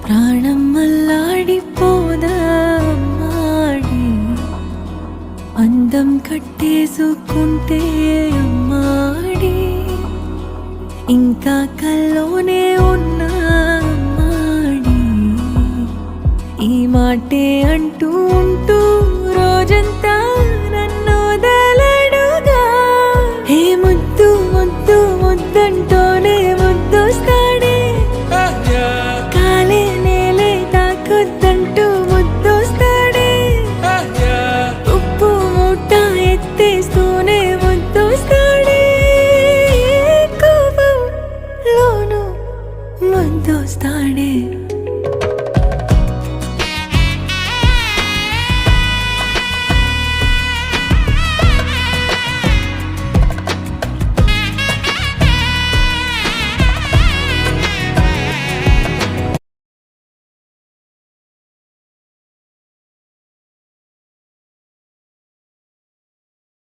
ప్రాణం అల్లాడిపోదా అమ్మాడి, అందం కట్టేసుకుంటే అమ్మాడి, ఇంకా కల్లోనే ఉన్నా అమ్మాడి, ఈ మాటే అంటూ ఉంటూ రోజంతా నన్ను వదలడుగా. హే ముద్దు ముద్దు ముద్దంటూనే ముద్దొస్తాడే, కాలే నేలే తాకొద్దంటూ ముద్దొస్తాడే, ఉప్పు మూట ఎత్తేస్తూనే ముద్దొస్తాడే, కోపంలోనూ ముద్దొస్తాడే.